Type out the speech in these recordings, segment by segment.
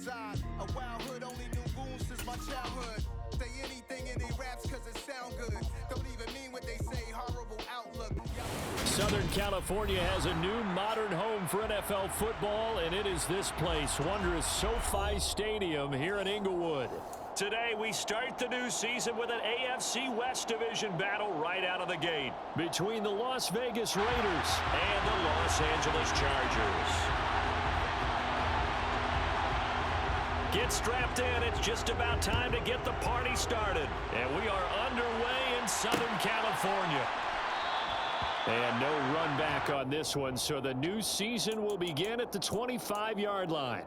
reside. A wild hood, only knew goons since my childhood. Say anything in they raps cause it sound good. Don't even mean what they say, horrible outlook. Southern California has a new modern home for NFL football, and it is this place, wondrous SoFi Stadium here in Inglewood. Today, we start the new season with an AFC West Division battle right out of the gate between the Las Vegas Raiders and the Los Angeles Chargers. Get strapped in. It's just about time to get the party started. And we are underway in Southern California. And no run back on this one, so the new season will begin at the 25-yard line.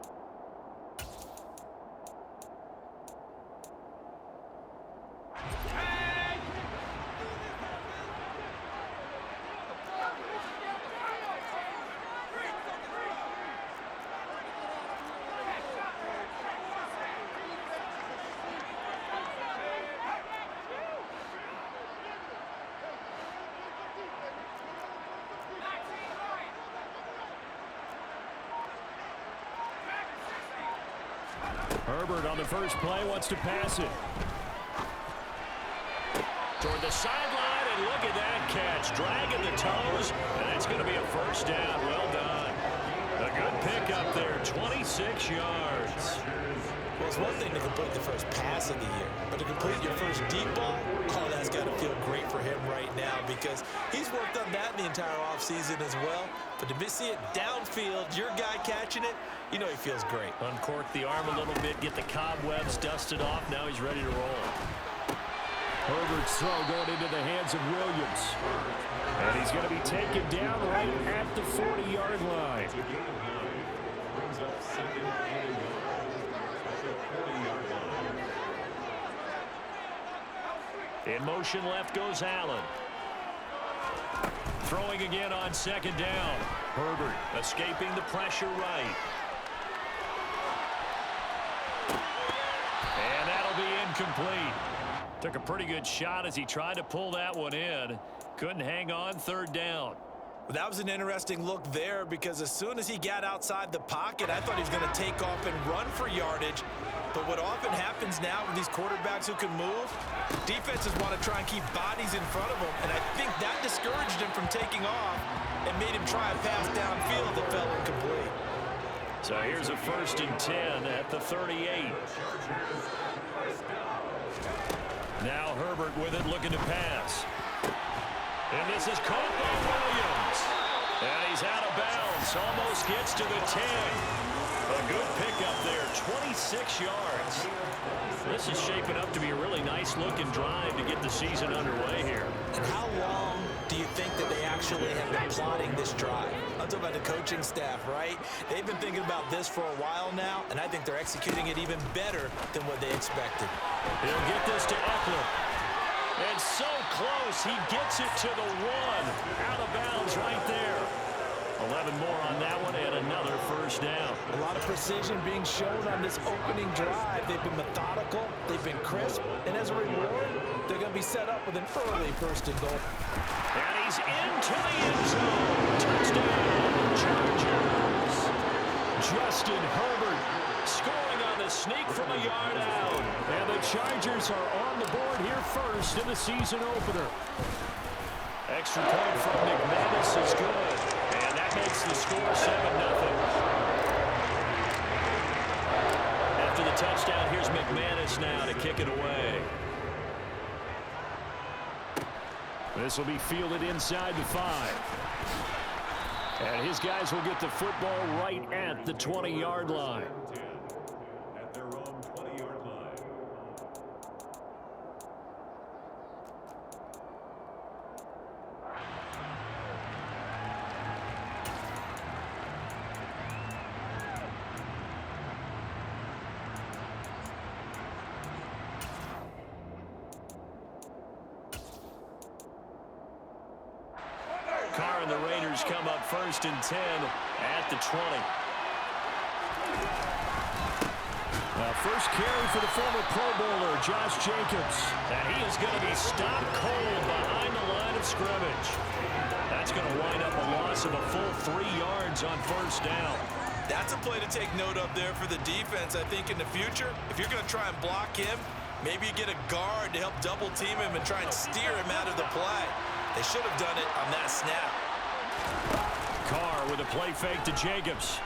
Herbert on the first play wants to pass it. Toward the sideline, and look at that catch. Dragging the toes, and that's going to be a first down. Well done. A good pickup there, 26 yards. Well, it's one thing to complete the first pass of the year, but to complete your first deep ball, oh, that's got to feel great for him right now because he's worked on that in the entire offseason as well. But to see it downfield, your guy catching it, you know he feels great. Uncork the arm a little bit, get the cobwebs dusted off. Now he's ready to roll. Herbert's throw going into the hands of Williams. And he's going to be taken down right at the 40-yard line. In motion left goes Allen. Throwing again on second down. Herbert escaping the pressure right. And that'll be incomplete. Took a pretty good shot as he tried to pull that one in. Couldn't hang on third down. Well, that was an interesting look there because as soon as he got outside the pocket, I thought he was going to take off and run for yardage. But what often happens now with these quarterbacks who can move, defenses want to try and keep bodies in front of them, and I think that discouraged him from taking off and made him try a pass downfield that fell incomplete. So here's a 1st and 10 at the 38. Now Herbert with it, looking to pass. And this is caught by Williams. And he's out of bounds, almost gets to the 10. A good pickup there, 26 yards. This is shaping up to be a really nice-looking drive to get the season underway here. And how long do you think that they actually have been plotting this drive? I'm talking about the coaching staff, right? They've been thinking about this for a while now, and I think they're executing it even better than what they expected. He'll get this to Eckler. And so close, he gets it to the 1. Out of bounds right there. 11 more on that one and another first down. A lot of precision being shown on this opening drive. They've been methodical, they've been crisp, and as a reward, they're going to be set up with an early 1st and goal. And he's into the end zone. Touchdown, Chargers. Justin Herbert scoring on the sneak from a yard out. And the Chargers are on the board here first in the season opener. Extra point from McManus is good. And that makes the score 7-0. After the touchdown, here's McManus now to kick it away. This will be fielded inside the 5. And his guys will get the football right at the 20-yard line. At their own 20-yard line. Carr and the Raiders come up 1st and 10 at the 20. First carry for the former Pro Bowler, Josh Jacobs. And he is going to be stopped cold behind the line of scrimmage. That's going to wind up a loss of a full 3 yards on 1st down. That's a play to take note of there for the defense. I think in the future, if you're going to try and block him, maybe you get a guard to help double team him and try and steer him out of the play. They should have done it on that snap. Carr with a play fake to Jacobs.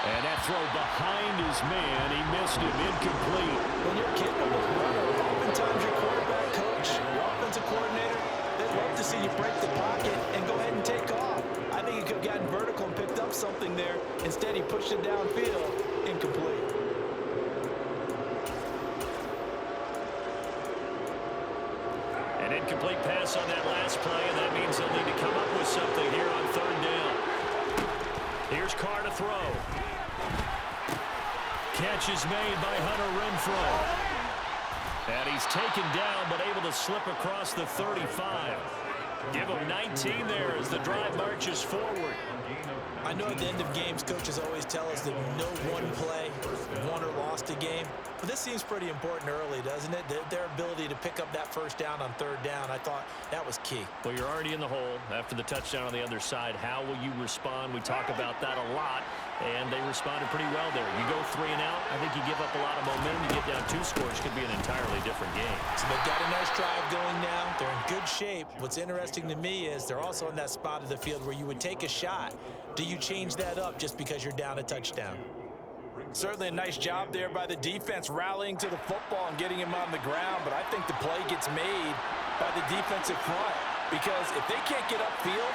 And that throw behind his man. He missed him. Incomplete. When you're capable of running, oftentimes your quarterback coach, your offensive coordinator, they'd love to see you break the pocket and go ahead and take off. I think he could have gotten vertical and picked up something there. Instead, he pushed it downfield. Incomplete. An incomplete pass on that last play, and that means they'll need to come up with something here on third down. Here's Carr to throw. Catch is made by Hunter Renfrow. And he's taken down, but able to slip across the 35. Give him 19 there as the drive marches forward. I know at the end of games, coaches always tell us that no one play won or lost a game. But this seems pretty important early, doesn't it? Their ability to pick up that first down on third down, I thought that was key. Well, you're already in the hole after the touchdown on the other side. How will you respond? We talk about that a lot, and they responded pretty well there. You go 3 and out, I think you give up a lot of momentum. You get down 2 scores, could be an entirely different game. So they've got a nice drive going now. They're in good shape. What's interesting to me is they're also in that spot of the field where you would take a shot. Do you change that up just because you're down a touchdown? Certainly a nice job there by the defense rallying to the football and getting him on the ground, but I think the play gets made by the defensive front because if they can't get upfield,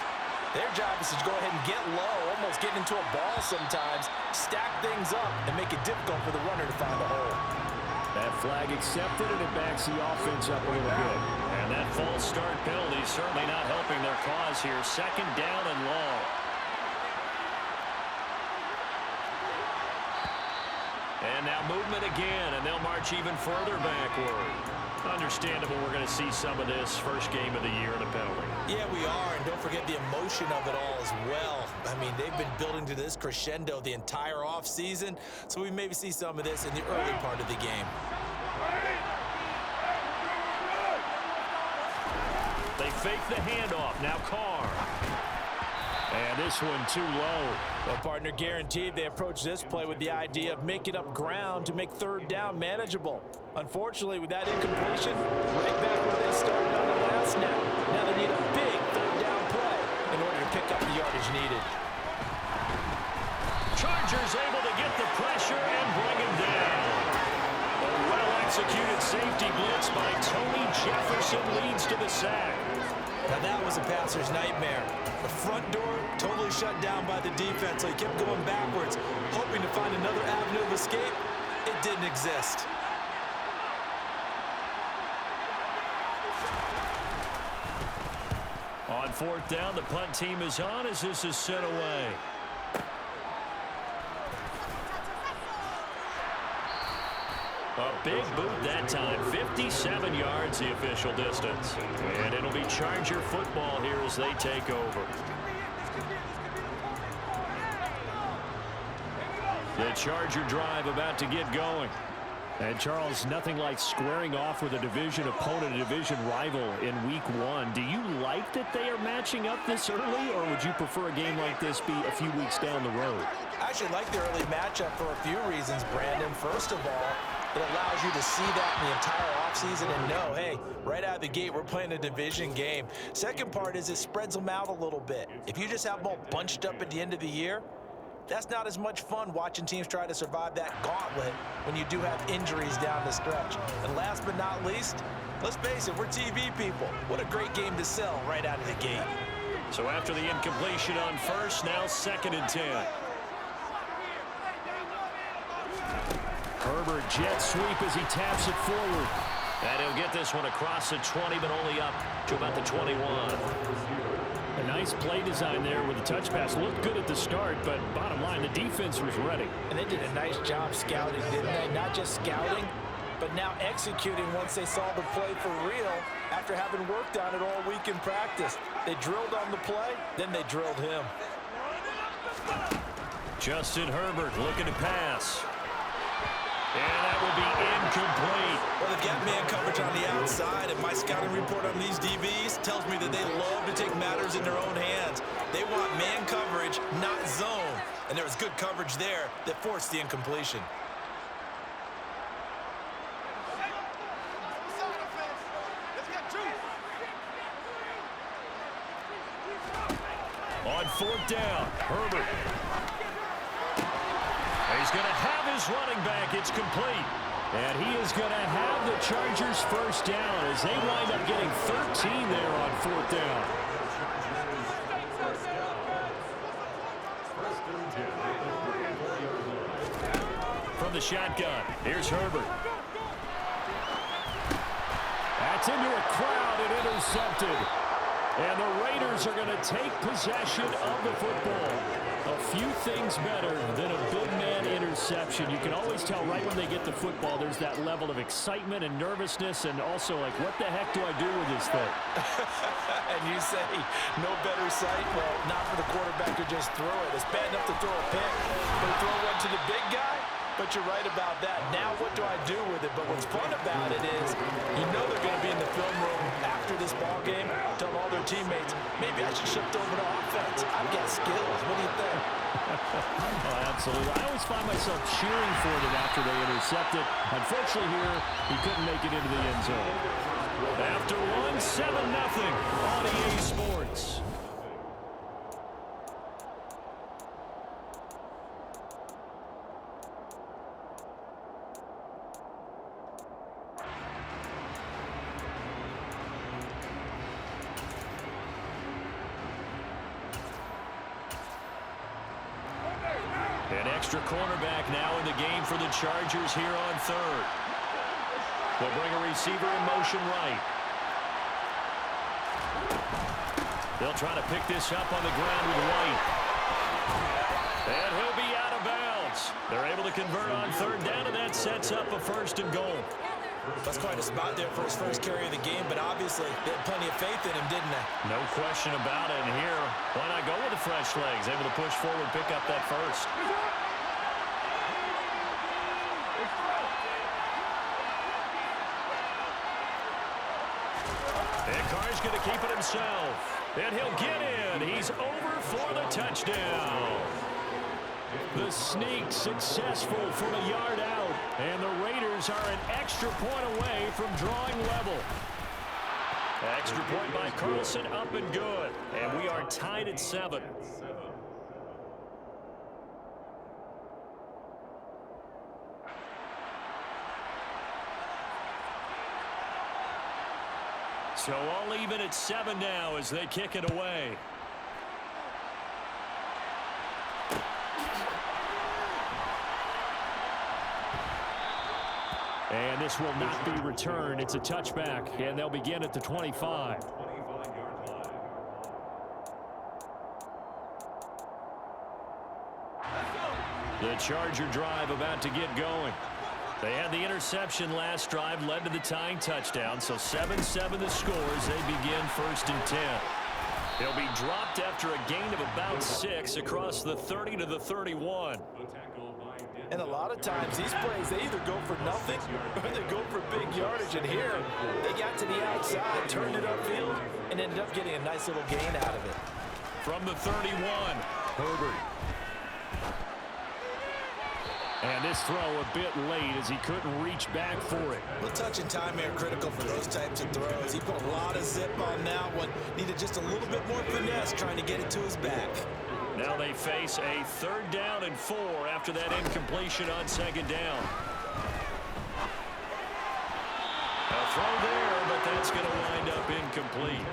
their job is to go ahead and get low, almost get into a ball sometimes, stack things up, and make it difficult for the runner to find a hole. That flag accepted, and it backs the offense up a little bit. And that false start penalty certainly not helping their cause here. Second down and long. And now movement again, and they'll march even further backward. Understandable we're going to see some of this first game of the year in a penalty. Yeah, we are, and don't forget the emotion of it all as well. I mean, they've been building to this crescendo the entire offseason, so we maybe see some of this in the early part of the game. They fake the handoff. Now Carr. And this one too low. Well, partner, guaranteed they approach this play with the idea of making up ground to make third down manageable. Unfortunately, with that incompletion, right back where they started on the last snap. Now they need a big third down play in order to pick up the yardage needed. Chargers able to get the pressure and bring him down. A well-executed safety blitz by Tony Jefferson leads to the sack. Now that was a passer's nightmare. The front door totally shut down by the defense, so he kept going backwards, hoping to find another avenue of escape. It didn't exist. On fourth down, the punt team is on as this is sent away. A big boot that time, 57 yards the official distance. And it'll be Charger football here as they take over. The Charger drive about to get going. And Charles, nothing like squaring off with a division opponent, a division rival in week 1. Do you like that they are matching up this early, or would you prefer a game like this be a few weeks down the road? I actually like the early matchup for a few reasons, Brandon. First of all, it allows you to see that in the entire offseason and know, hey, right out of the gate, we're playing a division game. Second part is it spreads them out a little bit. If you just have them all bunched up at the end of the year, that's not as much fun watching teams try to survive that gauntlet when you do have injuries down the stretch. And last but not least, let's face it, we're TV people. What a great game to sell right out of the gate. So after the incompletion on first, now 2nd and 10. Herbert jet sweep as he taps it forward. And he'll get this one across the 20, but only up to about the 21. A nice play design there with the touch pass. Looked good at the start, but bottom line, the defense was ready. And they did a nice job scouting, didn't they? Not just scouting, but now executing once they saw the play for real after having worked on it all week in practice. They drilled on the play, then they drilled him. Justin Herbert looking to pass. And that will be incomplete. Well, they've got man coverage on the outside, and my scouting report on these DBs tells me that they love to take matters in their own hands. They want man coverage, not zone. And there was good coverage there that forced the incompletion. On fourth down, Herbert. He's going to have his running back. It's complete. And he is going to have the Chargers first down as they wind up getting 13 there on fourth down. From the shotgun, here's Herbert. That's into a crowd and intercepted. And the Raiders are going to take possession of the football. A few things better than a big man interception. You can always tell right when they get the football, there's that level of excitement and nervousness, and also like, what the heck do I do with this thing? And you say, no better sight? Well, not for the quarterback to just throw it. It's bad enough to throw a pick, but to throw one to the big guy? But you're right about that. Now what do I do with it? But what's fun about it is you know they're going to be in the film room after this ball game, tell all their teammates, maybe I should shift over to offense. I've got skills. What do you think? Oh, absolutely. I always find myself cheering for them after they intercept it. Unfortunately here, he couldn't make it into the end zone. After one, 7-0 on EA Sports. An extra cornerback now in the game for the Chargers here on third. They'll bring a receiver in motion right. They'll try to pick this up on the ground with White. And he'll be out of bounds. They're able to convert on third down, and that sets up a first and goal. That's quite a spot there for his first carry of the game, but obviously they had plenty of faith in him, didn't they? No question about it. And here, why not go with the fresh legs? Able to push forward, pick up that first. And Carr's going to keep it himself. And he'll get in. He's over for the touchdown. The sneak successful from a yard out. And the Raiders are an extra point away from drawing level. Extra point by Carlson, up and good. And we are tied at 7. So all even at 7 now as they kick it away. And this will not be returned. It's a touchback, and they'll begin at the 25. 25-yard line. The Charger drive about to get going. They had the interception last drive, led to the tying touchdown, so 7-7 the score as they begin first and 10. They'll be dropped after a gain of about 6 across the 30 to the 31. And a lot of times these plays, they either go for nothing or they go for big yardage. And here, they got to the outside, turned it upfield, and ended up getting a nice little gain out of it. From the 31, Herbert. And this throw a bit late as he couldn't reach back for it. Well, touch and time are critical for those types of throws. He put a lot of zip on that one. Needed just a little bit more finesse trying to get it to his back. Now they face a 3rd down and 4 after that incompletion on 2nd down. A throw there, but that's going to wind up incomplete.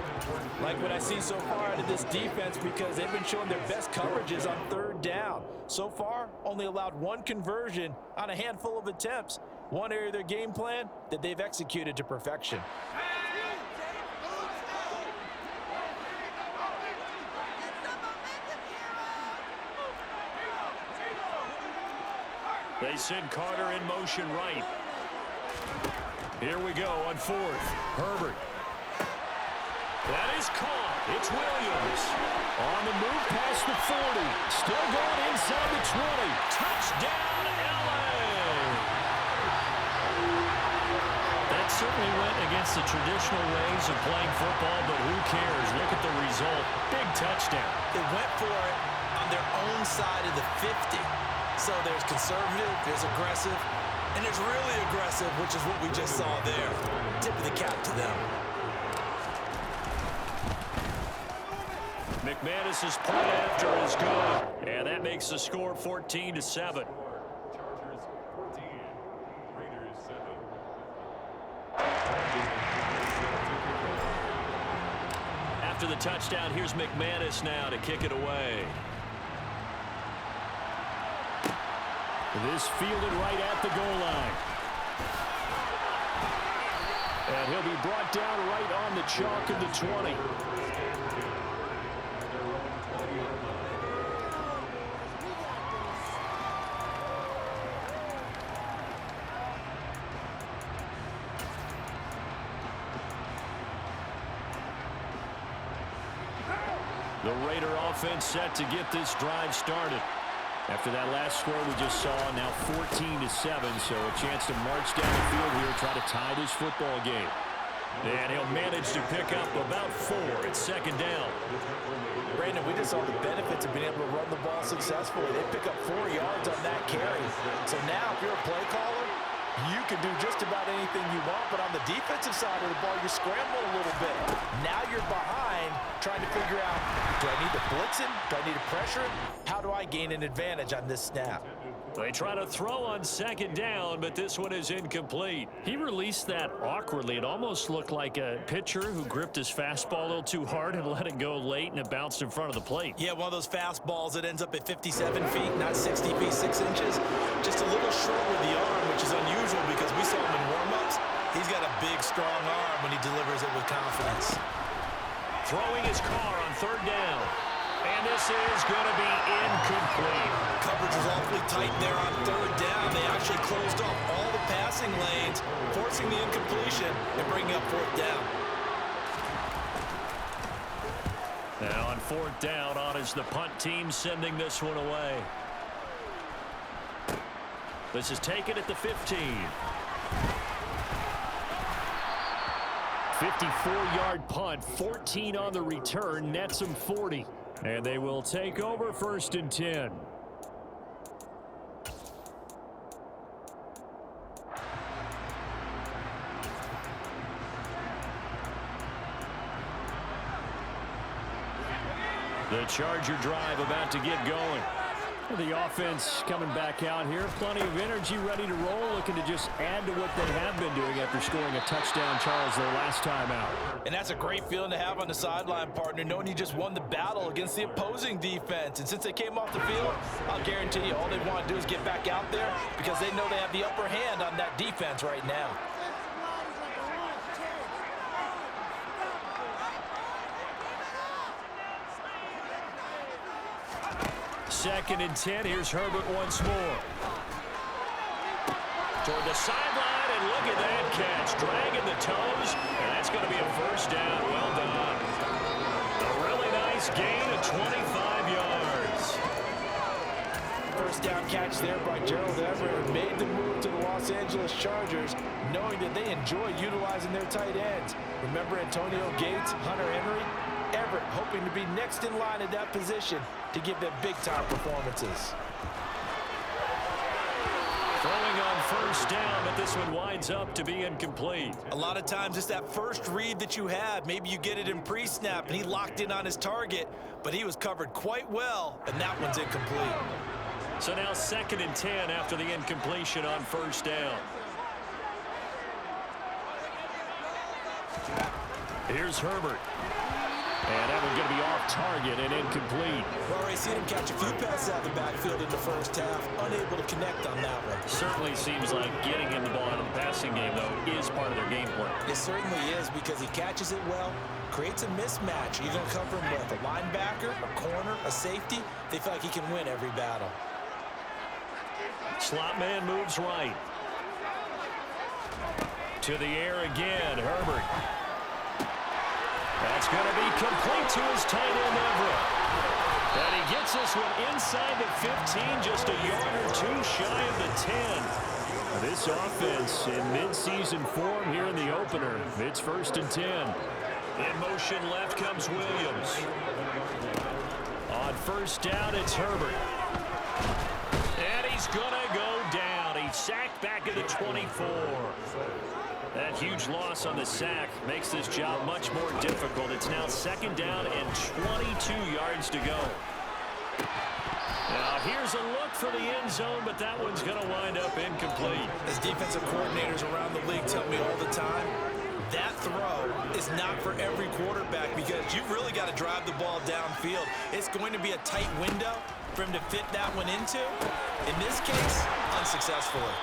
Like what I see so far out of this defense, because they've been showing their best coverages on 3rd down. So far, only allowed 1 conversion on a handful of attempts. One area of their game plan that they've executed to perfection. They send Carter in motion right. Here we go on 4th. Herbert. That is caught. It's Williams. On the move past the 40. Still going inside the 20. Touchdown, LA. certainly went against the traditional ways of playing football, but who cares? Look at the result. Big touchdown. They went for it on their own side of the 50. So there's conservative, there's aggressive, and there's really aggressive, which is what we just saw there. Tip of the cap to them. McManus's point after is good, and that makes the score 14-7. Chargers 14, Raiders 7. After the touchdown, here's McManus now to kick it away. This fielded right at the goal line. And he'll be brought down right on the chalk of the 20. The Raider offense set to get this drive started. After that last score we just saw, now 14-7, so a chance to march down the field here, try to tie this football game. And he'll manage to pick up about 4. It's second down. Brandon, we just saw the benefits of being able to run the ball successfully. They pick up 4 yards on that carry. So now if you're a play caller, you can do just about anything you want, but on the defensive side of the ball, you're scrambling a little bit. Now you're behind, trying to figure out, do I need to blitz him? Do I need to pressure him? How do I gain an advantage on this snap? They try to throw on second down, but this one is incomplete. He released that awkwardly. It almost looked like a pitcher who gripped his fastball a little too hard and let it go late, and it bounced in front of the plate. Yeah, one of those fastballs that ends up at 57 feet, not 60 feet, 6 inches. Just a little short with the arm, which is unusual because we saw him in warm-ups. He's got a big, strong arm when he delivers it with confidence. Throwing his car on third down. And this is going to be incomplete. Coverage was awfully tight there on third down. They actually closed off all the passing lanes, forcing the incompletion and bringing up fourth down. Now on fourth down, on is the punt team sending this one away. This is taken at the 15. 54-yard punt, 14 on the return, nets them 40. And they will take over first and 10. The Charger drive about to get going. The offense coming back out here. Plenty of energy, ready to roll, looking to just add to what they have been doing after scoring a touchdown, Charles, their last time out. And that's a great feeling to have on the sideline, partner, knowing you just won the battle against the opposing defense. And since they came off the field, I'll guarantee you all they want to do is get back out there because they know they have the upper hand on that defense right now. Second and 10. Here's Herbert once more. Toward the sideline, and look at that catch. Dragging the toes, and that's going to be a first down. Well done. A really nice gain of 25 yards. First down catch there by Gerald Everett made the move to the Los Angeles Chargers, knowing that they enjoy utilizing their tight ends. Remember Antonio Gates, Hunter Henry? Everett hoping to be next in line at that position to give them big-time performances. Throwing on first down, but this one winds up to be incomplete. A lot of times it's that first read that you have. Maybe you get it in pre-snap, and he locked in on his target, but he was covered quite well, and that one's incomplete. So now second and 10 after the incompletion on first down. Here's Herbert. And that one's going to be off target and incomplete. Well, I've seen him catch a few passes out of the backfield in the first half, unable to connect on that one. Certainly seems like getting him the ball out of the passing game, though, is part of their game plan. It certainly is because he catches it well, creates a mismatch. You're going to cover him with a linebacker, a corner, a safety. They feel like he can win every battle. Slot man moves right. To the air again, Herbert. That's going to be complete to his tight end, Everett. And he gets this one inside the 15, just a yard or two shy of the 10. This offense in mid-season form here in the opener. It's 1st and 10. In motion left comes Williams. On 1st down, it's Herbert. And he's going to go down. He's sacked back at the 24. That huge loss on the sack makes this job much more difficult. It's now 2nd down and 22 yards to go. Now here's a look for the end zone, but that one's going to wind up incomplete. As defensive coordinators around the league tell me all the time, that throw is not for every quarterback because you've really got to drive the ball downfield. It's going to be a tight window for him to fit that one into. In this case, unsuccessfully.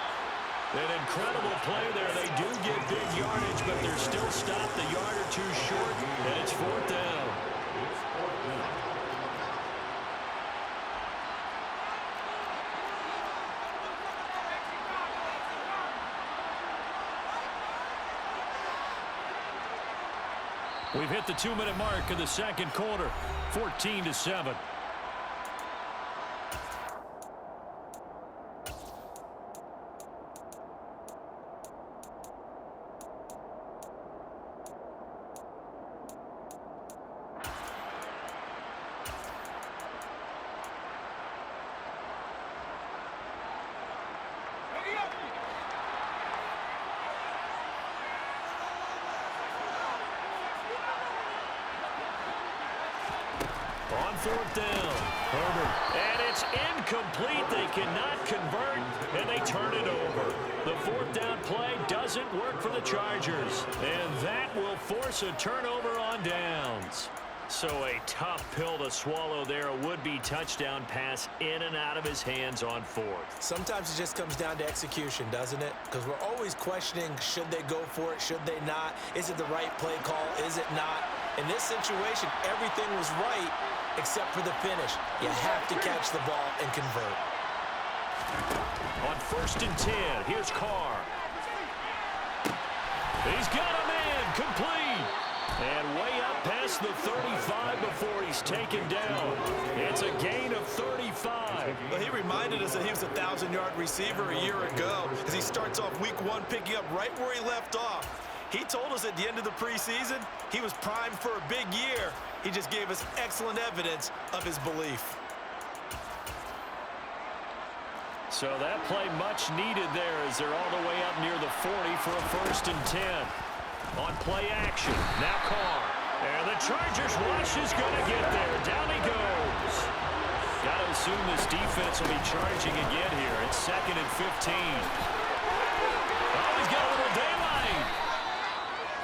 An incredible play there. They do get big yardage, but they're still stopped a yard or two short, and it's 4th down. We've hit the 2-minute mark of the 2nd quarter, 14-7. On 4th down, Herbert, and it's incomplete. They cannot convert, and they turn it over. The 4th down play doesn't work for the Chargers, and that will force a turnover on downs. So a tough pill to swallow there. A would-be touchdown pass in and out of his hands on 4th. Sometimes it just comes down to execution, doesn't it? Because we're always questioning, should they go for it, should they not? Is it the right play call, is it not? In this situation, everything was right except for the finish. You have to catch the ball and convert. On 1st and 10, here's Carr. He's got a man, complete. And way up past the 35 before he's taken down. It's a gain of 35. Well, he reminded us that he was a 1,000-yard receiver a year ago as he starts off week 1 picking up right where he left off. He told us at the end of the preseason he was primed for a big year. He just gave us excellent evidence of his belief. So that play much needed there as they're all the way up near the 40 for a 1st and 10. On play action, now Carr. And the Chargers rush is going to get there. Down he goes. Got to assume this defense will be charging again here. It's 2nd and 15. Oh, he's got a little daylight.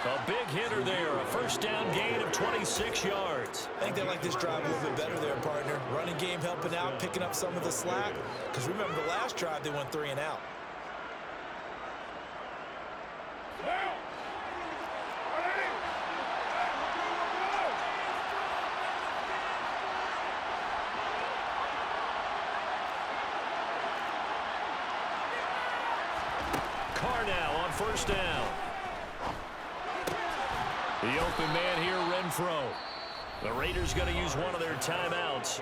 A big hitter there. A 1st down gain of 26 yards. I think they like this drive a little bit better there, partner. Running game helping out, picking up some of the slack. Because remember, the last drive they went 3 and out. Carr now on 1st down. The open man here, Renfro. The Raiders going to use one of their timeouts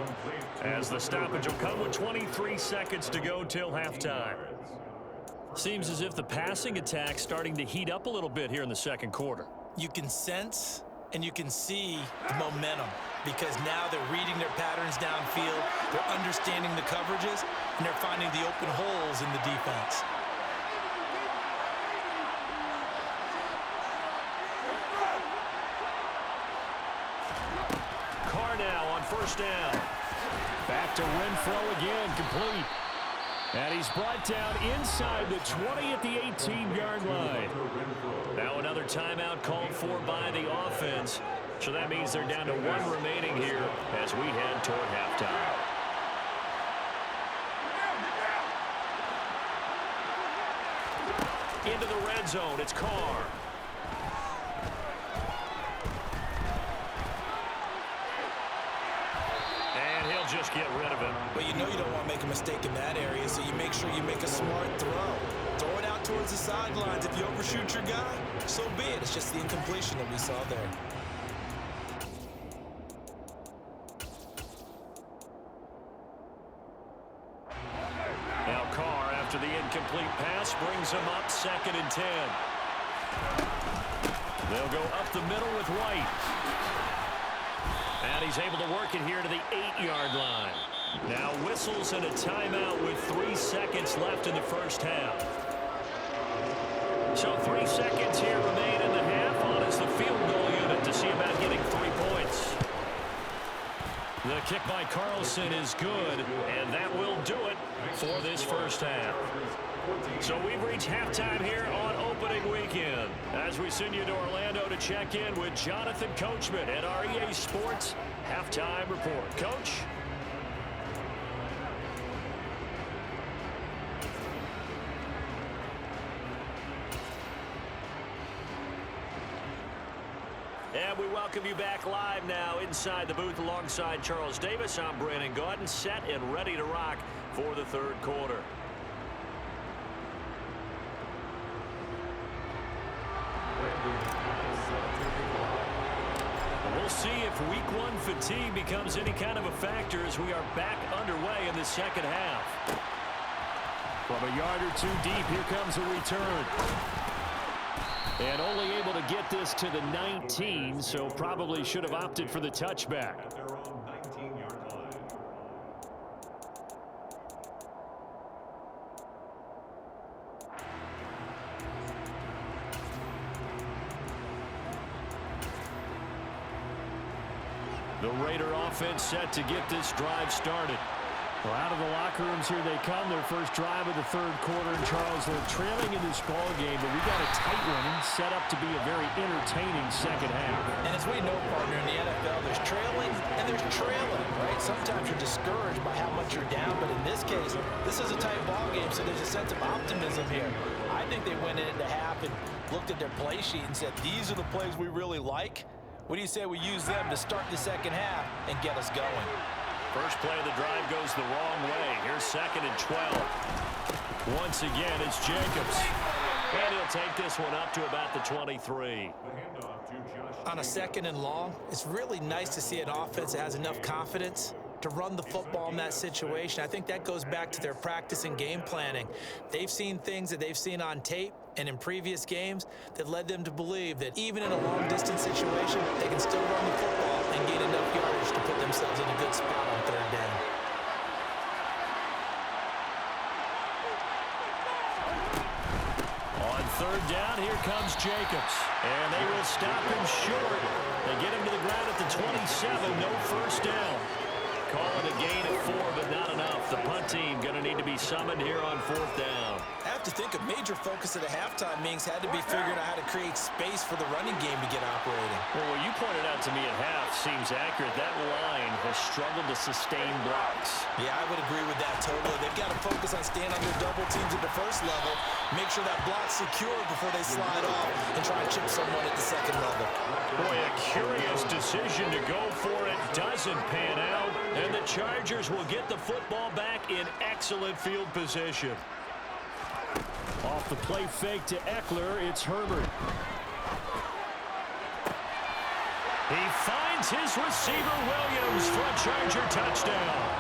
as the stoppage will come with 23 seconds to go till halftime. Seems as if the passing attack's starting to heat up a little bit here in the 2nd quarter. You can sense and you can see the momentum because now they're reading their patterns downfield, they're understanding the coverages, and they're finding the open holes in the defense. Now on 1st down. Back to Renfro again, complete. And he's brought down inside the 20 at the 18-yard line. Now another timeout called for by the offense. So that means they're down to 1 remaining here as we head toward halftime. Into the red zone, it's Carr. Just get rid of him. But you know you don't want to make a mistake in that area, so you make sure you make a smart throw. Throw it out towards the sidelines. If you overshoot your guy, so be it. It's just the incompletion that we saw there. Now Carr after the incomplete pass brings him up 2nd and 10. They'll go up the middle with White. And he's able to work it here to the 8-yard line. Now whistles and a timeout with 3 seconds left in the first half. So 3 seconds here remain in the half. On is the field goal unit to see about getting 3 points. The kick by Carlson is good, and that will do it for this first half. So we've reached halftime here on opening weekend as we send you to Orlando to check in with Jonathan Coachman at our EA Sports Halftime Report. Coach? And we welcome you back live now inside the booth alongside Charles Davis. I'm Brandon Gaudin, set and ready to rock for the third quarter. We'll see if week 1 fatigue becomes any kind of a factor as we are back underway in the second half. From a yard or 2 deep, here comes a return. And only able to get this to the 19, so probably should have opted for the touchback. At their own 19-yard line. The Raider offense set to get this drive started. Well, out of the locker rooms here they come. Their first drive of the third quarter. And Charles, they're trailing in this ball game, but we got a tight one and set up to be a very entertaining second half. And as we know, partner, in the NFL, there's trailing and there's trailing, right? Sometimes you're discouraged by how much you're down, but in this case, this is a tight ball game, so there's a sense of optimism here. I think they went into half and looked at their play sheet and said, these are the plays we really like. What do you say we use them to start the second half and get us going? First play of the drive goes the wrong way. Here's 2nd and 12. Once again, it's Jacobs. And he'll take this one up to about the 23. On a 2nd and long, it's really nice to see an offense that has enough confidence to run the football in that situation. I think that goes back to their practice and game planning. They've seen things that they've seen on tape and in previous games that led them to believe that even in a long-distance situation, they can still run the football and gain enough yardage to put themselves in a good spot on 3rd down. On 3rd down, here comes Jacobs. And they will stop him short. They get him to the ground at the 27, no first down. Call it a gain of 4, but not enough. The punt team going to need to be summoned here on 4th down. I have to think a major focus at the halftime meetings had to be figuring out how to create space for the running game to get operating. Well, what you pointed out to me at half seems accurate. That line has struggled to sustain blocks. Yeah, I would agree with that totally. They've got to focus on staying under double teams at the first level, make sure that block's secure before they slide off and try and chip someone at the 2nd level. Boy, a curious decision to go for it doesn't pan out, and the Chargers will get the football back in excellent field position. Off the play fake to Eckler, it's Herbert. He finds his receiver Williams for a Charger touchdown.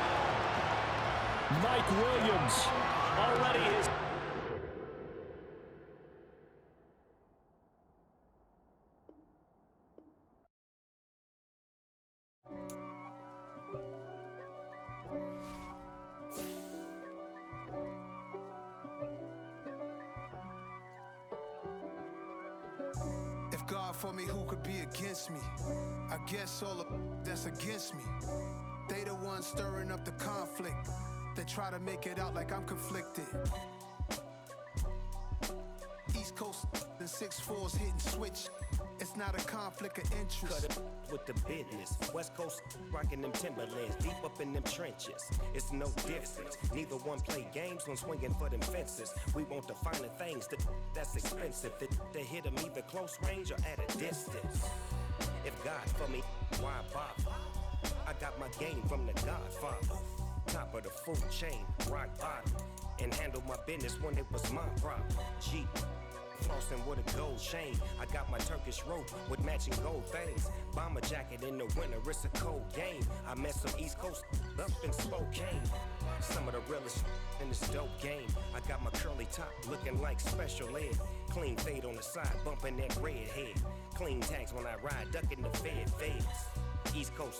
Mike Williams Already his... God for me, who could be against me? I guess all of that's against me. They the ones stirring up the conflict. They try to make it out like I'm conflicted. East Coast and 6'4's hitting switch. It's not a conflict of interest. Cut it with the business. West Coast rocking them Timberlands, deep up in them trenches. It's no difference. Neither one play games when swinging for them fences. We want the finer things that's expensive. To hit them either close range or at a distance. If God for me, why bother? I got my game from the Godfather. Top of the food chain, rock bottom. And handle my business when it was my problem. G. flossing with a gold chain. I got my Turkish rope with matching gold things. Bomber jacket in the winter, it's a cold game. I met some East Coast up in Spokane. Some of the realest in this dope game. I got my curly top looking like special ed. Clean fade on the side, bumping that red head. Clean tags when I ride, ducking the feds. East Coast